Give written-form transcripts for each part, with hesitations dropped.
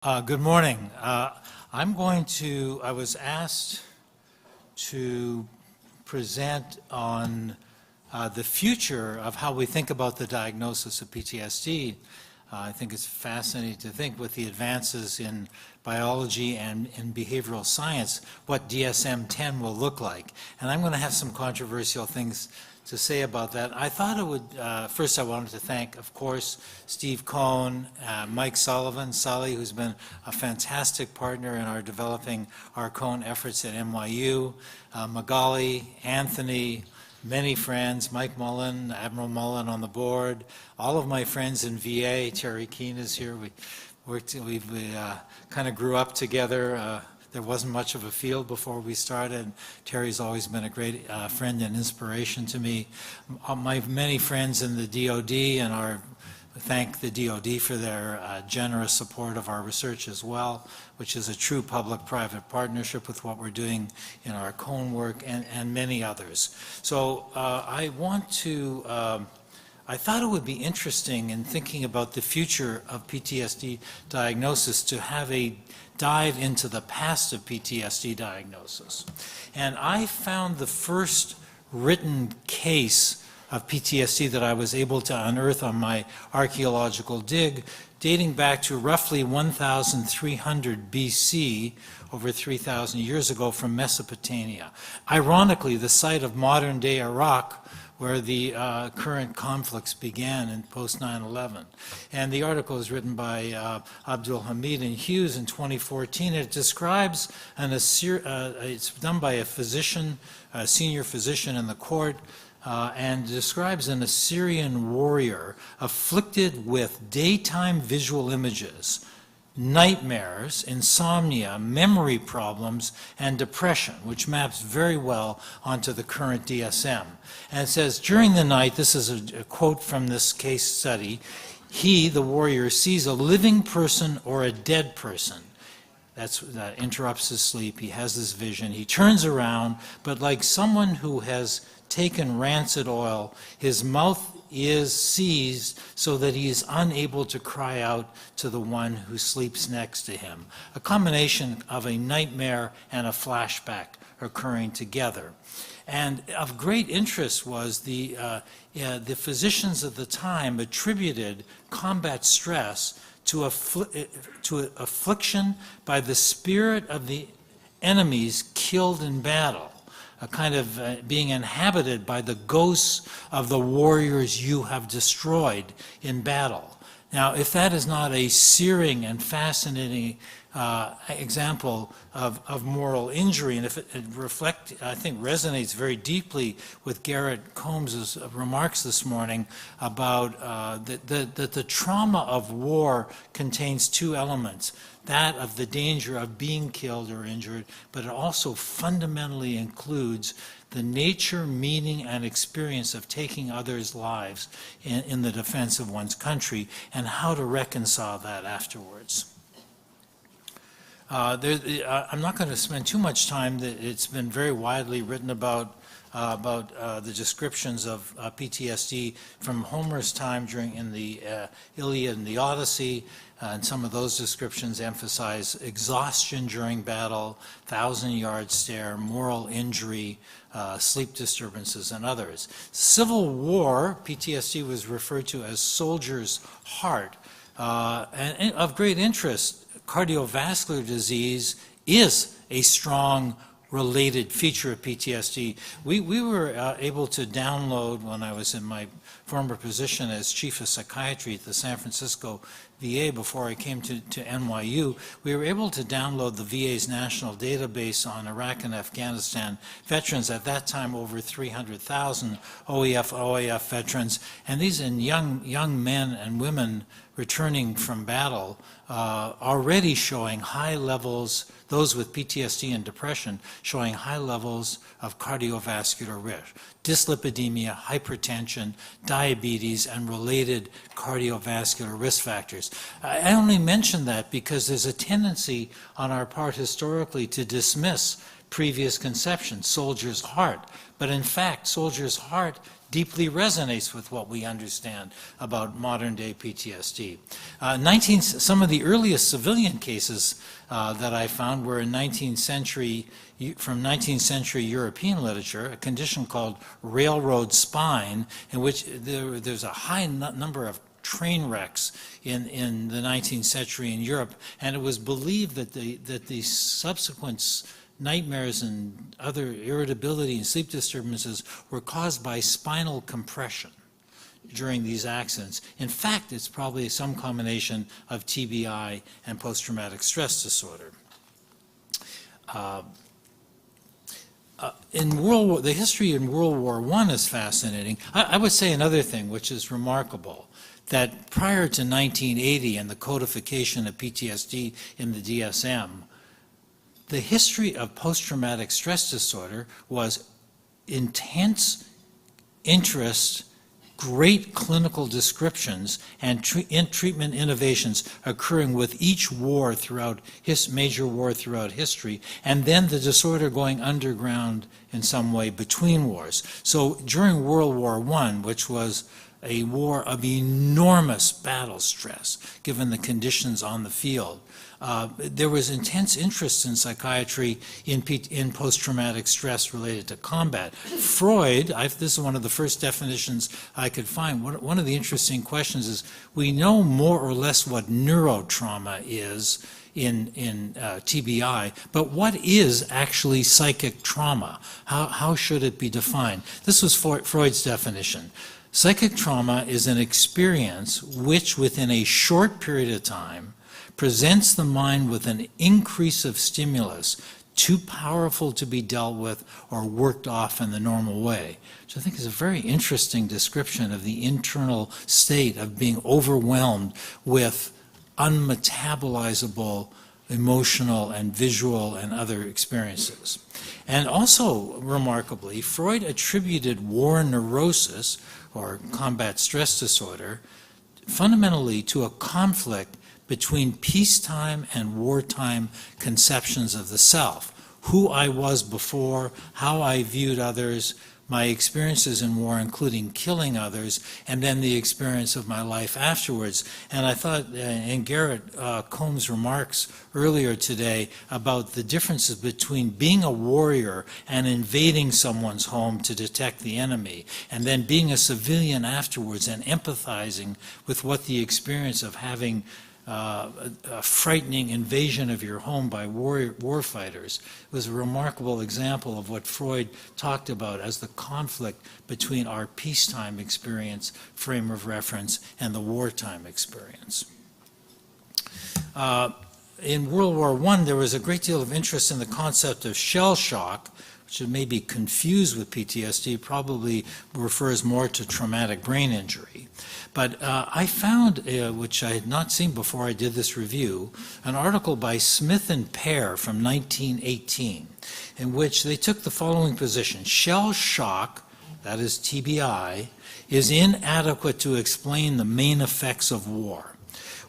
Good morning. I was asked to present on the future of how we think about the diagnosis of PTSD. I think it's fascinating to think with the advances in biology and in behavioral science, what DSM-10 will look like. And I'm going to have some controversial things to say about that. I thought it would, first I wanted to thank, of course, Steve Cohen, Mike Sullivan, Sully, who's been a fantastic partner in our developing our Cohen efforts at NYU, Magali, Anthony, many friends, Mike Mullen, Admiral Mullen on the board, all of my friends in VA, Terry Keene is here. We kind of grew up together. There wasn't much of a field before we started. Terry's always been a great friend and inspiration to me. My many friends in the DOD, and thank the DOD for their generous support of our research as well, which is a true public-private partnership with what we're doing in our Cohen work and many others. So I thought it would be interesting in thinking about the future of PTSD diagnosis to have a dive into the past of PTSD diagnosis. And I found the first written case of PTSD that I was able to unearth on my archaeological dig, dating back to roughly 1300 BC, over 3,000 years ago, from Mesopotamia. Ironically, the site of modern-day Iraq, where the current conflicts began in post 9/11. And the article is written by Abdul Hamid and Hughes in 2014. It describes it's done by a physician, a senior physician in the court, and describes an Assyrian warrior afflicted with daytime visual images, nightmares, insomnia, memory problems, and depression, which maps very well onto the current DSM. And it says, during the night, this is a quote from this case study, he, the warrior, sees a living person or a dead person. That interrupts his sleep. He has this vision. He turns around, but like someone who has taken rancid oil, his mouth is seized so that he is unable to cry out to the one who sleeps next to him. A combination of a nightmare and a flashback occurring together. And of great interest was the physicians at the time attributed combat stress to affliction by the spirit of the enemies killed in battle, a kind of being inhabited by the ghosts of the warriors you have destroyed in battle. Now, if that is not a searing and fascinating example of moral injury, and if it I think resonates very deeply with Garrett Combs' remarks this morning about that the trauma of war contains two elements, that of the danger of being killed or injured, but it also fundamentally includes the nature, meaning, and experience of taking others' lives in the defense of one's country, and how to reconcile that afterwards. I'm not going to spend too much time. It's been very widely written about the descriptions of PTSD from Homer's time in the Iliad and the Odyssey, and some of those descriptions emphasize exhaustion during battle, 1,000-yard stare, moral injury, sleep disturbances, and others. Civil war, PTSD was referred to as soldier's heart, and of great interest. Cardiovascular disease is a strong related feature of PTSD. We were able to download, when I was in my former position as chief of psychiatry at the San Francisco VA before I came to NYU, we were able to download the VA's national database on Iraq and Afghanistan veterans, at that time over 300,000 OEF veterans, and these are young men and women returning from battle, already showing high levels, those with PTSD and depression, showing high levels of cardiovascular risk, dyslipidemia, hypertension, diabetes, and related cardiovascular risk factors. I only mention that because there's a tendency on our part historically to dismiss previous conception, soldier's heart. But in fact, soldier's heart deeply resonates with what we understand about modern-day PTSD. Some of the earliest civilian cases that I found were in 19th century, from 19th century European literature, a condition called railroad spine, in which there's a high number of train wrecks in the 19th century in Europe, and it was believed that the subsequent nightmares and other irritability and sleep disturbances were caused by spinal compression during these accidents. In fact, it's probably some combination of TBI and post-traumatic stress disorder. The history in World War I is fascinating. I would say another thing which is remarkable, that prior to 1980 and the codification of PTSD in the DSM, the history of post-traumatic stress disorder was intense interest, great clinical descriptions, and treatment innovations occurring with each war throughout major war throughout history, and then the disorder going underground in some way between wars. So during World War I, which was a war of enormous battle stress, given the conditions on the field, there was intense interest in psychiatry in post-traumatic stress related to combat. Freud, this is one of the first definitions I could find. One of the interesting questions is, we know more or less what neurotrauma is in TBI, but what is actually psychic trauma? How should it be defined? This was Freud's definition. Psychic trauma is an experience which, within a short period of time, presents the mind with an increase of stimulus too powerful to be dealt with or worked off in the normal way, which I think is a very interesting description of the internal state of being overwhelmed with unmetabolizable emotional and visual and other experiences. And also, remarkably, Freud attributed war neurosis, or combat stress disorder, fundamentally to a conflict between peacetime and wartime conceptions of the self. Who I was before, how I viewed others, my experiences in war, including killing others, and then the experience of my life afterwards. And I thought, in Garrett Combs' remarks earlier today about the differences between being a warrior and invading someone's home to detect the enemy, and then being a civilian afterwards and empathizing with what the experience of having a frightening invasion of your home by war fighters was a remarkable example of what Freud talked about as the conflict between our peacetime experience, frame of reference, and the wartime experience. In World War I, there was a great deal of interest in the concept of shell shock, which may be confused with PTSD, probably refers more to traumatic brain injury. But I found, which I had not seen before I did this review, an article by Smith and Pear from 1918, in which they took the following position: shell shock, that is TBI, is inadequate to explain the main effects of war,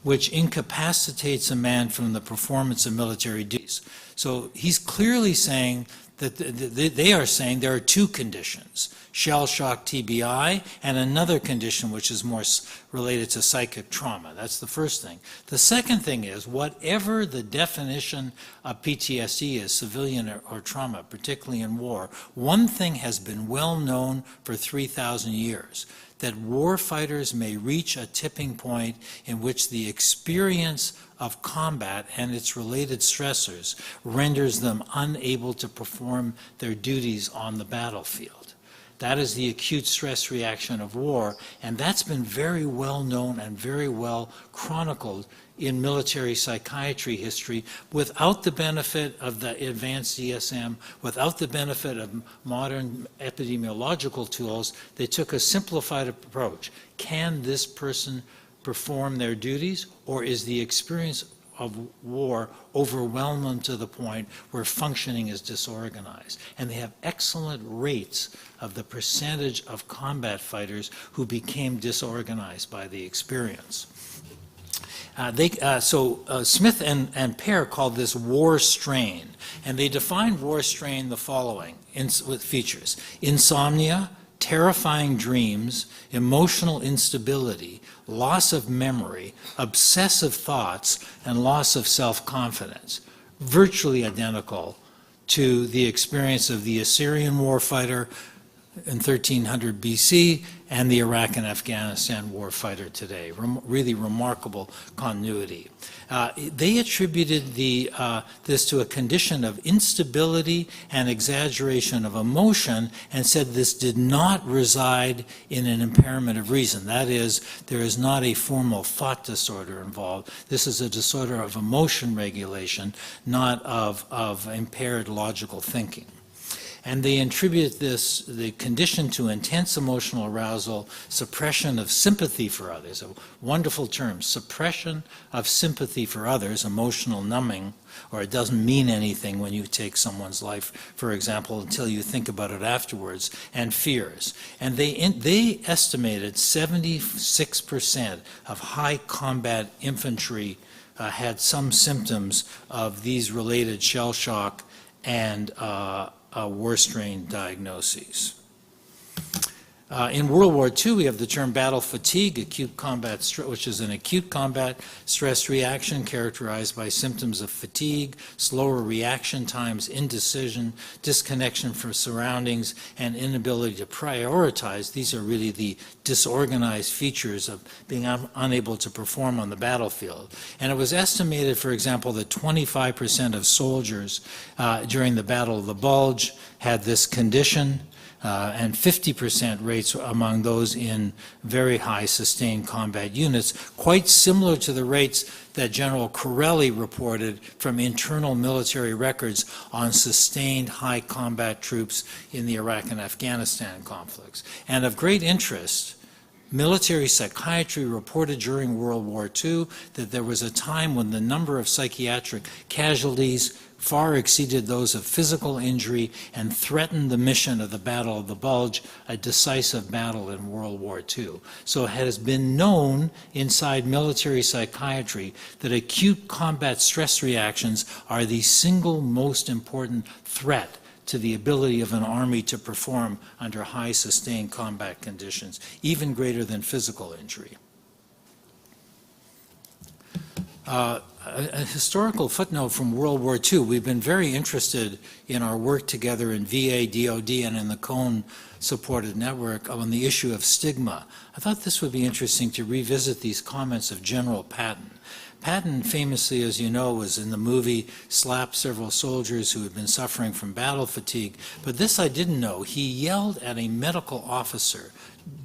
which incapacitates a man from the performance of military duties. So he's clearly saying that they are saying there are two conditions: shell shock TBI and another condition which is more related to psychic trauma. That's the first thing. The second thing is, whatever the definition of PTSD is, civilian or trauma, particularly in war, one thing has been well known for 3,000 years, that war fighters may reach a tipping point in which the experience of combat and its related stressors renders them unable to perform their duties on the battlefield. That is the acute stress reaction of war, and that's been very well known and very well chronicled in military psychiatry history without the benefit of the advanced DSM, without the benefit of modern epidemiological tools. They took a simplified approach. Can this person perform their duties, or is the experience of war overwhelm them to the point where functioning is disorganized? And they have excellent rates of the percentage of combat fighters who became disorganized by the experience. Smith and Pear called this war strain, and they defined war strain the following with features: insomnia, terrifying dreams, emotional instability, loss of memory, obsessive thoughts, and loss of self-confidence. Virtually identical to the experience of the Assyrian warfighter in 1300 BC and the Iraq and Afghanistan warfighter today. Really remarkable continuity. They attributed this to a condition of instability and exaggeration of emotion and said this did not reside in an impairment of reason. That is, there is not a formal thought disorder involved. This is a disorder of emotion regulation, not of impaired logical thinking. And they attribute the condition to intense emotional arousal, suppression of sympathy for others, a wonderful term, suppression of sympathy for others, emotional numbing, or it doesn't mean anything when you take someone's life, for example, until you think about it afterwards, and fears. And they estimated 76% of high combat infantry had some symptoms of these related shell shock and war strain diagnoses. In World War II, we have the term battle fatigue, acute combat which is an acute combat stress reaction characterized by symptoms of fatigue, slower reaction times, indecision, disconnection from surroundings, and inability to prioritize. These are really the disorganized features of being unable to perform on the battlefield. And it was estimated, for example, that 25% of soldiers during the Battle of the Bulge had this condition. And 50% rates among those in very high sustained combat units, quite similar to the rates that General Corelli reported from internal military records on sustained high combat troops in the Iraq and Afghanistan conflicts. And of great interest, military psychiatry reported during World War II that there was a time when the number of psychiatric casualties far exceeded those of physical injury and threatened the mission of the Battle of the Bulge, a decisive battle in World War II. So it has been known inside military psychiatry that acute combat stress reactions are the single most important threat to the ability of an army to perform under high sustained combat conditions, even greater than physical injury. A historical footnote from World War II. We've been very interested in our work together in VA, DOD, and in the Cohen supported network on the issue of stigma. I thought this would be interesting to revisit these comments of General Patton. Patton famously, as you know, was in the movie, slapped several soldiers who had been suffering from battle fatigue. But this I didn't know. He yelled at a medical officer,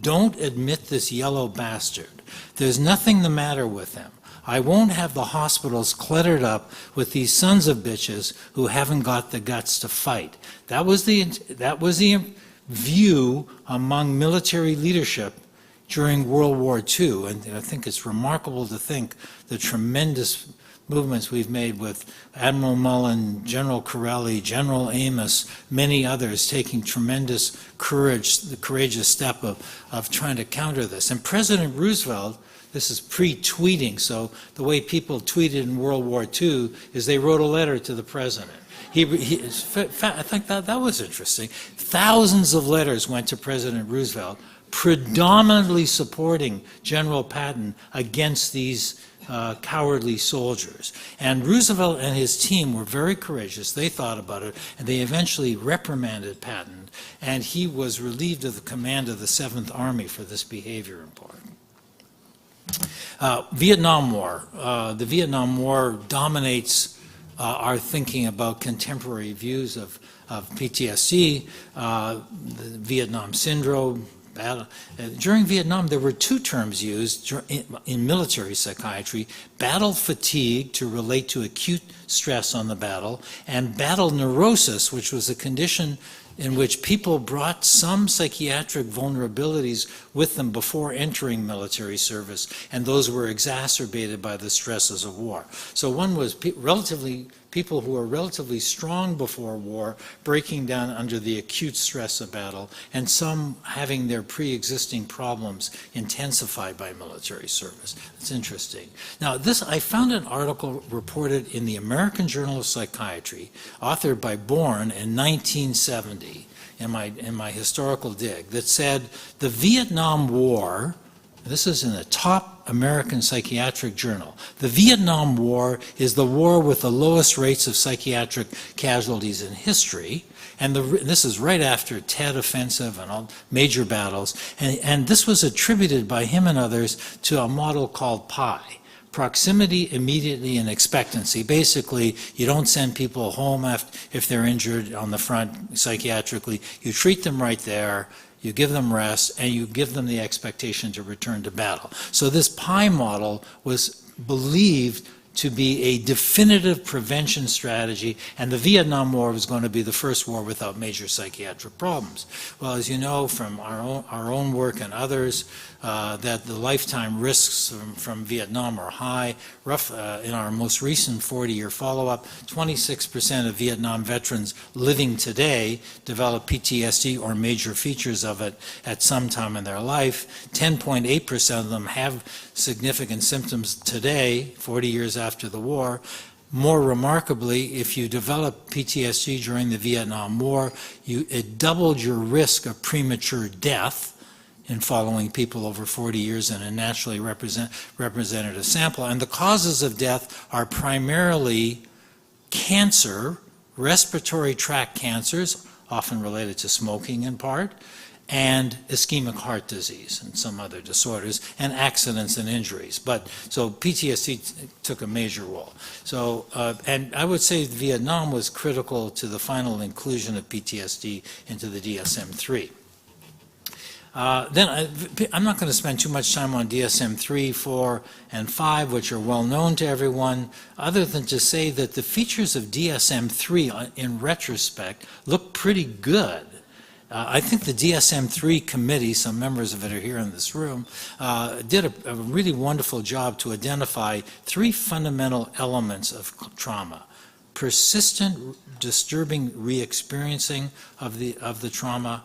"Don't admit this yellow bastard. There's nothing the matter with him. I won't have the hospitals cluttered up with these sons of bitches who haven't got the guts to fight." That was the view among military leadership during World War II. And I think it's remarkable to think the tremendous movements we've made with Admiral Mullen, General Corelli, General Amos, many others taking tremendous courage, the courageous step of trying to counter this. And President Roosevelt, this is pre-tweeting, so the way people tweeted in World War II is they wrote a letter to the president. I think that was interesting. Thousands of letters went to President Roosevelt, predominantly supporting General Patton against these cowardly soldiers. And Roosevelt and his team were very courageous. They thought about it, and they eventually reprimanded Patton, and he was relieved of the command of the 7th Army for this behavior in part. Vietnam War. The Vietnam War dominates our thinking about contemporary views of PTSD, the Vietnam Syndrome. During Vietnam, there were two terms used in military psychiatry: battle fatigue, to relate to acute stress on the battle, and battle neurosis, which was a condition in which people brought some psychiatric vulnerabilities with them before entering military service, and those were exacerbated by the stresses of war. So one was relatively people who were relatively strong before war breaking down under the acute stress of battle, and some having their pre-existing problems intensified by military service. It's interesting. Now, I found an article reported in the American Journal of Psychiatry, authored by Bourne in 1970, in my historical dig, that said the Vietnam War, this is in a top American psychiatric journal, the Vietnam War is the war with the lowest rates of psychiatric casualties in history, and this is right after Tet Offensive and all major battles, and this was attributed by him and others to a model called PI. Proximity, immediately, and expectancy. Basically, you don't send people home if they're injured on the front psychiatrically. You treat them right there, you give them rest, and you give them the expectation to return to battle. So this PI model was believed to be a definitive prevention strategy, and the Vietnam War was going to be the first war without major psychiatric problems. Well, as you know from our own work and others, that the lifetime risks from Vietnam are high. In our most recent 40-year follow-up, 26% of Vietnam veterans living today develop PTSD or major features of it at some time in their life. 10.8% of them have significant symptoms today, 40 years after the war. More remarkably, if you develop PTSD during the Vietnam War, it doubled your risk of premature death in following people over 40 years in a naturally representative sample. And the causes of death are primarily cancer, respiratory tract cancers, often related to smoking in part, and ischemic heart disease and some other disorders, and accidents and injuries. So PTSD took a major role. So, and I would say Vietnam was critical to the final inclusion of PTSD into the DSM-3. Then I'm not going to spend too much time on DSM-3, 4, and 5, which are well known to everyone, other than to say that the features of DSM-3 in retrospect look pretty good. I think the DSM-3 committee, some members of it are here in this room, did a really wonderful job to identify 3 fundamental elements of trauma: persistent, disturbing re-experiencing of the trauma,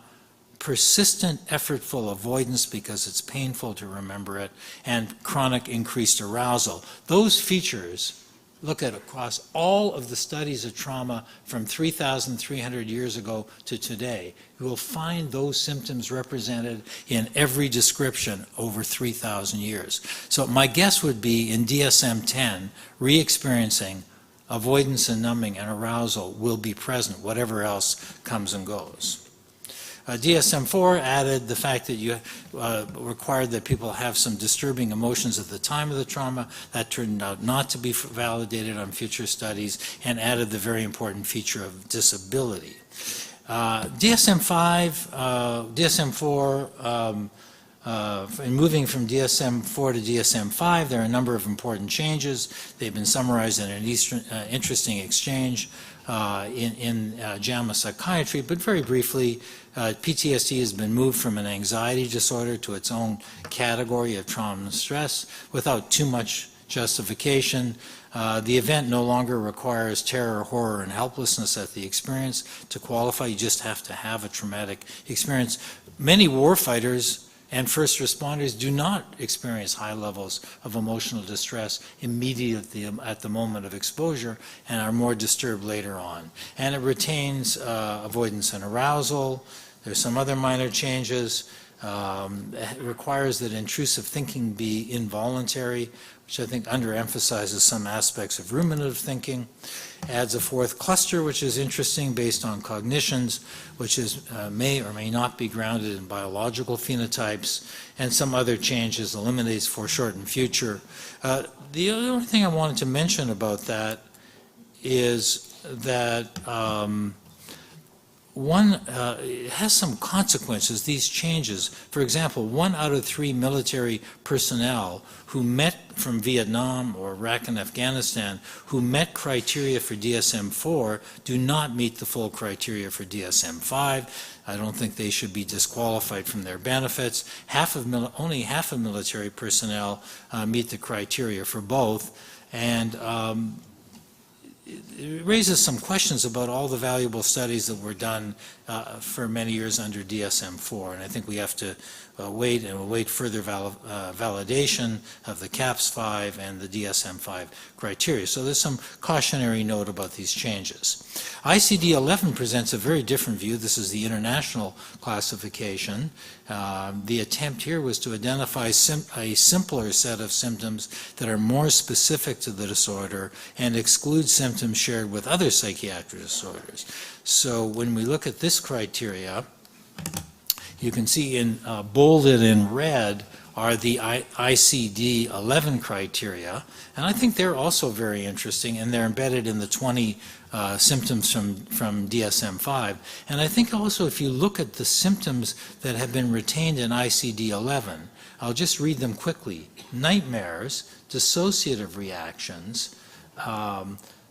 persistent, effortful avoidance because it's painful to remember it, and chronic increased arousal. Those features, look at across all of the studies of trauma from 3,300 years ago to today, you will find those symptoms represented in every description over 3,000 years. So my guess would be in DSM-10, re-experiencing, avoidance and numbing, and arousal will be present, whatever else comes and goes. DSM-4 added the fact that you required that people have some disturbing emotions at the time of the trauma. That turned out not to be validated on future studies, and added the very important feature of disability. DSM-4, in moving from DSM-4 to DSM-5, there are a number of important changes. They've been summarized in an interesting exchange in JAMA Psychiatry, but very briefly, PTSD has been moved from an anxiety disorder to its own category of trauma and stress without too much justification. The event no longer requires terror, horror, and helplessness at the experience to qualify. You just have to have a traumatic experience. Many warfighters and first responders do not experience high levels of emotional distress immediately at the moment of exposure, and are more disturbed later on. And it retains avoidance and arousal. There's some other minor changes. It requires that intrusive thinking be involuntary, which I think underemphasizes some aspects of ruminative thinking. Adds a 4th cluster, which is interesting, based on cognitions, which may or may not be grounded in biological phenotypes, and some other changes. Eliminates foreshortened future. The other thing I wanted to mention about that is that it has some consequences, these changes. For example, 1 out of 3 military personnel who met from Vietnam or Iraq and Afghanistan, who met criteria for DSM-4, do not meet the full criteria for DSM-5. I don't think they should be disqualified from their benefits. Only half of military personnel meet the criteria for both. And it raises some questions about all the valuable studies that were done for many years under DSM-4, and I think we have to wait further validation of the CAPS-5 and the DSM-5 criteria. So there's some cautionary note about these changes. ICD-11 presents a very different view. This is the international classification. The attempt here was to identify a simpler set of symptoms that are more specific to the disorder and exclude symptoms shared with other psychiatric disorders. So when we look at this criteria, you can see bolded in red are the ICD-11 criteria, and I think they're also very interesting, and they're embedded in the 20 symptoms from DSM-5. And I think also if you look at the symptoms that have been retained in ICD-11, I'll just read them quickly. Nightmares, dissociative reactions,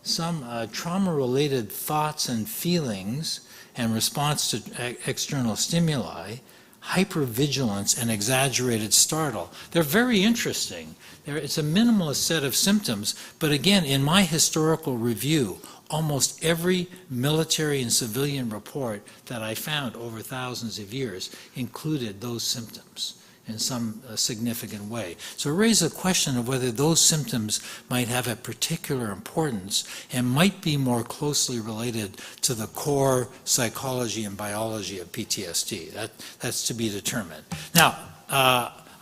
some trauma-related thoughts and feelings and response to external stimuli, hypervigilance, and exaggerated startle. They're very interesting. It's a minimalist set of symptoms, but again, in my historical review, almost every military and civilian report that I found over thousands of years included those symptoms in some significant way. So it raises a question of whether those symptoms might have a particular importance and might be more closely related to the core psychology and biology of PTSD. That's to be determined. Now,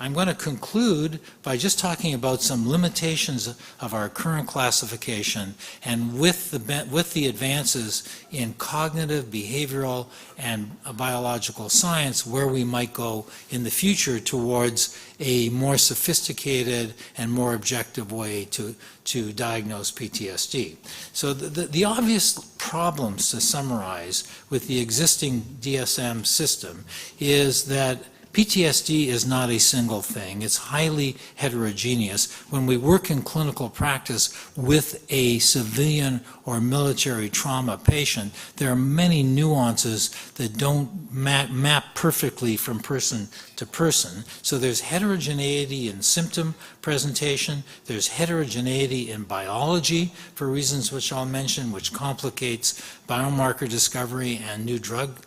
I'm going to conclude by just talking about some limitations of our current classification, and with the advances in cognitive, behavioral, and biological science, where we might go in the future towards a more sophisticated and more objective way to diagnose PTSD. So the obvious problems, to summarize, with the existing DSM system is that PTSD is not a single thing. It's highly heterogeneous. When we work in clinical practice with a civilian or military trauma patient, there are many nuances that don't map perfectly from person to person. So there's heterogeneity in symptom presentation. There's heterogeneity in biology, for reasons which I'll mention, which complicates biomarker discovery and new drug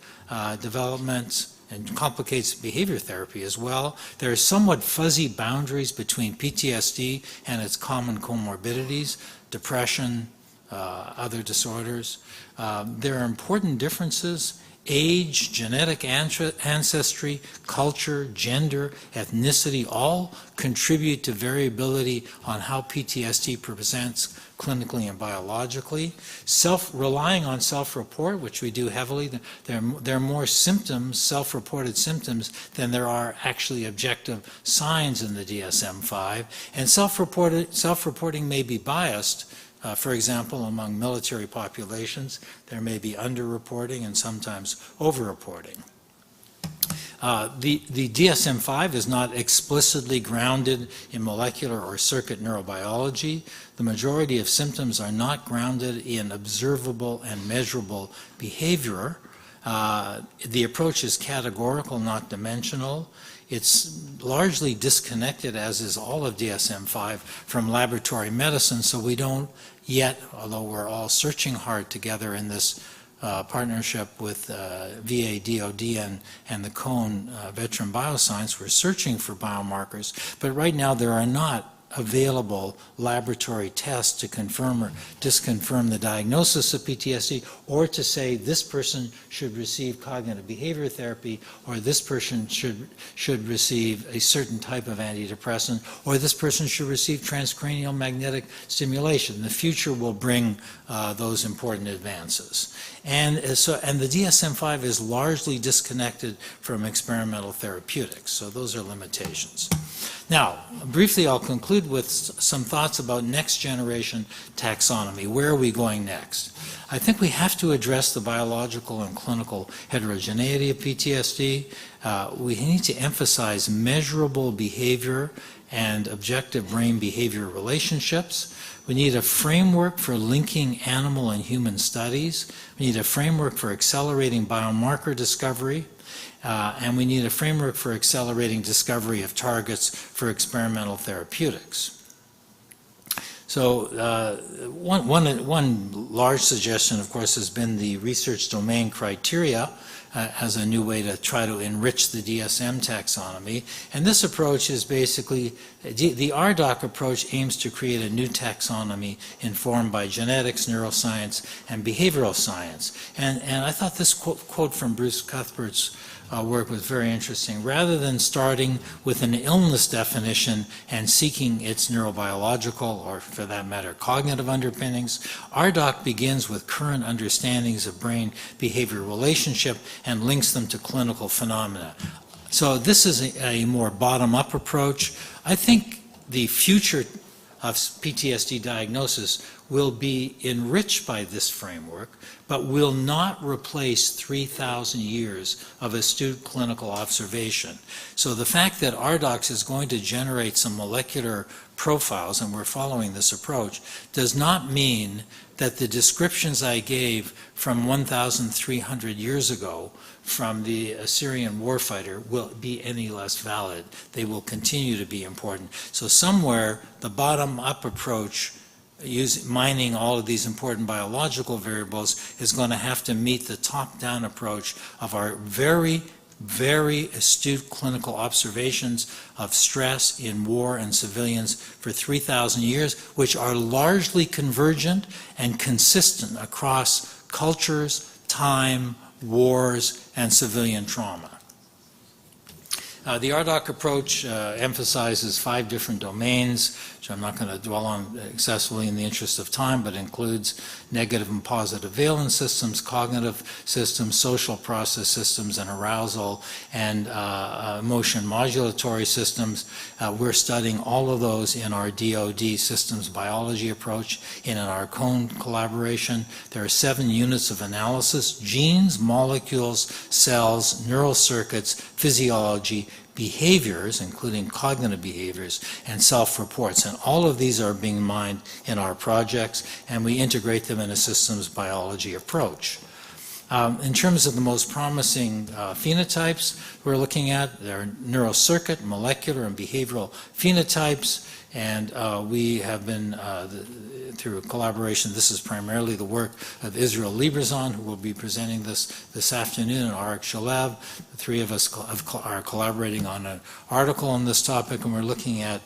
development, and complicates behavior therapy as well. There are somewhat fuzzy boundaries between PTSD and its common comorbidities, depression, other disorders. There are important differences: age, genetic ancestry, culture, gender, ethnicity, all contribute to variability on how PTSD presents clinically and biologically. Relying on self-report, which we do heavily, there are more symptoms, self-reported symptoms, than there are actually objective signs in the DSM-5. And self-reporting may be biased. For example, among military populations, there may be underreporting and sometimes overreporting. The DSM-5 is not explicitly grounded in molecular or circuit neurobiology. The majority of symptoms are not grounded in observable and measurable behavior. The approach is categorical, not dimensional. It's largely disconnected, as is all of DSM-5, from laboratory medicine, so we don't yet, although we're all searching hard together in this partnership with VA, DOD, and the Cohen Veteran Bioscience, we're searching for biomarkers, but right now there are not available laboratory tests to confirm or disconfirm the diagnosis of PTSD, or to say this person should receive cognitive behavior therapy, or this person should receive a certain type of antidepressant, or this person should receive transcranial magnetic stimulation. The future will bring those important advances. And the DSM-5 is largely disconnected from experimental therapeutics, so those are limitations. Now, briefly, I'll conclude with some thoughts about next generation taxonomy. Where are we going next? I think we have to address the biological and clinical heterogeneity of PTSD. We need to emphasize measurable behavior and objective brain behavior relationships. We need a framework for linking animal and human studies. We need a framework for accelerating biomarker discovery. And we need a framework for accelerating discovery of targets for experimental therapeutics. So one large suggestion, of course, has been the research domain criteria as a new way to try to enrich the DSM taxonomy. And this approach is basically, the RDoC approach aims to create a new taxonomy informed by genetics, neuroscience, and behavioral science. And I thought this quote from Bruce Cuthbert's work was very interesting. Rather than starting with an illness definition and seeking its neurobiological, or for that matter, cognitive underpinnings, RDoC begins with current understandings of brain-behavior relationship and links them to clinical phenomena. So this is a more bottom-up approach. I think the future of PTSD diagnosis will be enriched by this framework, but will not replace 3,000 years of astute clinical observation. So the fact that RDoC is going to generate some molecular profiles, and we're following this approach, does not mean that the descriptions I gave from 1,300 years ago from the Assyrian warfighter will be any less valid. They will continue to be important. So somewhere, the bottom-up approach, mining all of these important biological variables, is going to have to meet the top-down approach of our very, very astute clinical observations of stress in war and civilians for 3,000 years, which are largely convergent and consistent across cultures, time, wars, and civilian trauma. The RDoC approach emphasizes 5 different domains, which I'm not going to dwell on excessively in the interest of time, but includes negative and positive valence systems, cognitive systems, social process systems, and arousal and emotion modulatory systems. We're studying all of those in our DoD systems biology approach and in our Cohen collaboration. There are 7 units of analysis: genes, molecules, cells, neural circuits, physiology, behaviors, including cognitive behaviors, and self-reports. And all of these are being mined in our projects, and we integrate them in a systems biology approach. In terms of the most promising phenotypes we're looking at, there are neurocircuit, molecular, and behavioral phenotypes. And we have been, through collaboration, this is primarily the work of Israel Librazon, who will be presenting this afternoon, and Arik Shalev. The 3 of us are collaborating on an article on this topic, and we're looking at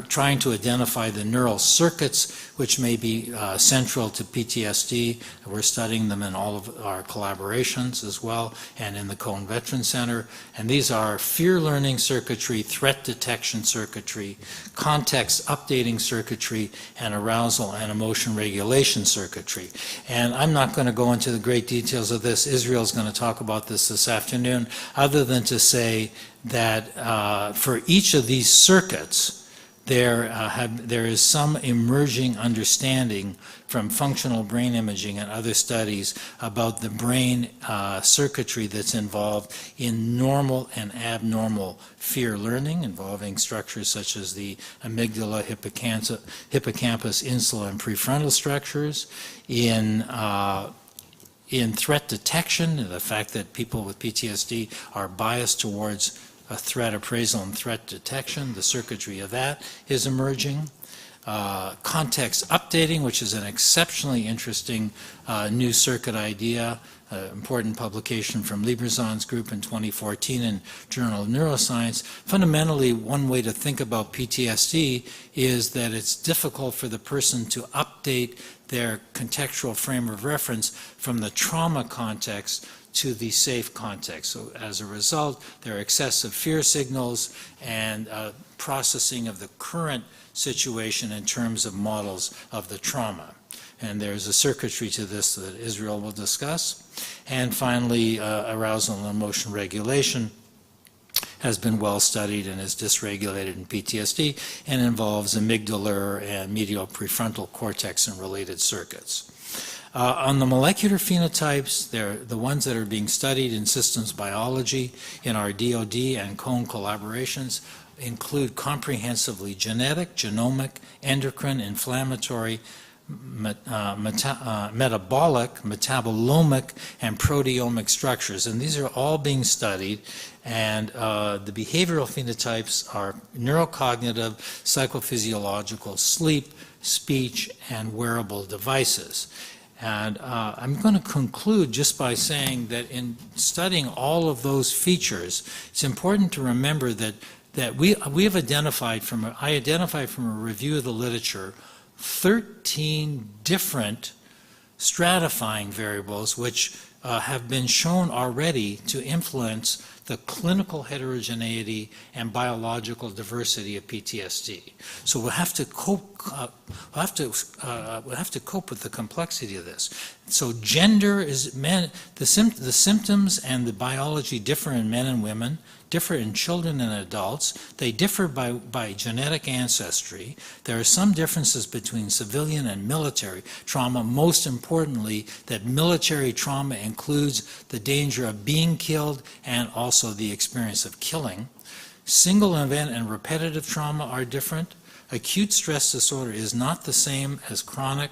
trying to identify the neural circuits which may be central to PTSD. We're studying them in all of our collaborations as well, and in the Cohen Veteran Center. And these are fear learning circuitry, threat detection circuitry, context updating circuitry, and arousal and emotion regulation circuitry. And I'm not going to go into the great details of this. Israel's going to talk about this afternoon, other than to say that for each of these circuits, there is some emerging understanding from functional brain imaging and other studies about the brain circuitry that's involved in normal and abnormal fear learning, involving structures such as the amygdala, hippocampus, insula, and prefrontal structures, in threat detection, the fact that people with PTSD are biased towards threat appraisal and threat detection, the circuitry of that is emerging. Context updating, which is an exceptionally interesting new circuit idea, important publication from Librazon's group in 2014 in Journal of Neuroscience. Fundamentally, one way to think about PTSD is that it's difficult for the person to update their contextual frame of reference from the trauma context to the safe context. So as a result, there are excessive fear signals and processing of the current situation in terms of models of the trauma. And there's a circuitry to this that Israel will discuss. And finally, arousal and emotion regulation has been well studied and is dysregulated in PTSD and involves amygdala and medial prefrontal cortex and related circuits. On the molecular phenotypes, they're the ones that are being studied in systems biology in our DoD and Cohen collaborations include comprehensively genetic, genomic, endocrine, inflammatory, metabolic, metabolomic, and proteomic structures. And these are all being studied. And the behavioral phenotypes are neurocognitive, psychophysiological, sleep, speech, and wearable devices. And I'm going to conclude just by saying that in studying all of those features, it's important to remember that we have identified I identified from a review of the literature 13 different stratifying variables which have been shown already to influence the clinical heterogeneity and biological diversity of PTSD. So we'll have to cope with the complexity of this. So gender is the symptoms and the biology differ in men and women, differ in children and adults. They differ by genetic ancestry. There are some differences between civilian and military trauma. Most importantly, that military trauma includes the danger of being killed and also the experience of killing. Single event and repetitive trauma are different. Acute stress disorder is not the same as chronic.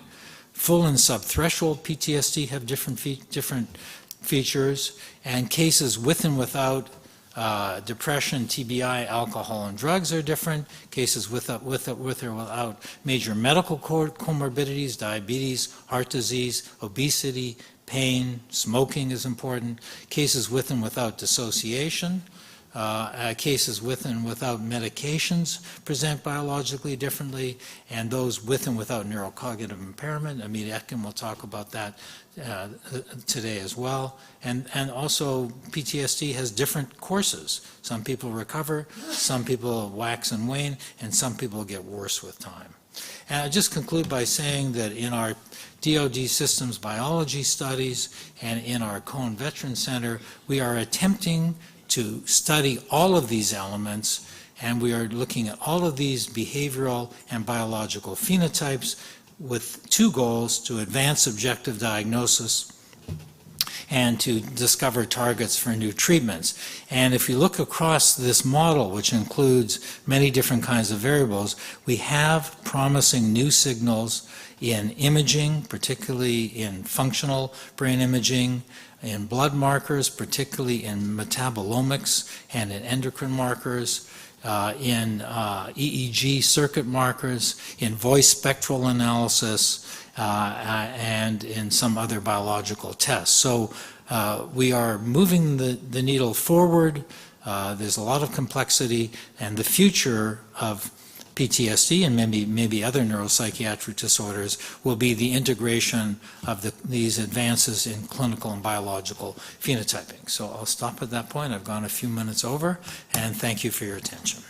Full and subthreshold PTSD have different features, and cases with and without depression, TBI, alcohol, and drugs are different. Cases with or without major medical comorbidities, diabetes, heart disease, obesity, pain, smoking is important. Cases with and without dissociation. Cases with and without medications present biologically differently, and those with and without neurocognitive impairment. Amit Etkin will talk about that today as well. And also PTSD has different courses. Some people recover, some people wax and wane, and some people get worse with time. And I just conclude by saying that in our DoD systems biology studies and in our Cohen Veteran Center, we are attempting to study all of these elements, and we are looking at all of these behavioral and biological phenotypes with two goals: to advance objective diagnosis and to discover targets for new treatments. And if you look across this model, which includes many different kinds of variables, we have promising new signals in imaging, particularly in functional brain imaging, in blood markers, particularly in metabolomics and in endocrine markers, in EEG circuit markers, in voice spectral analysis, and in some other biological tests. So we are moving the needle forward. There's a lot of complexity, and the future of PTSD and maybe other neuropsychiatric disorders will be the integration of these advances in clinical and biological phenotyping. So I'll stop at that point. I've gone a few minutes over, and thank you for your attention.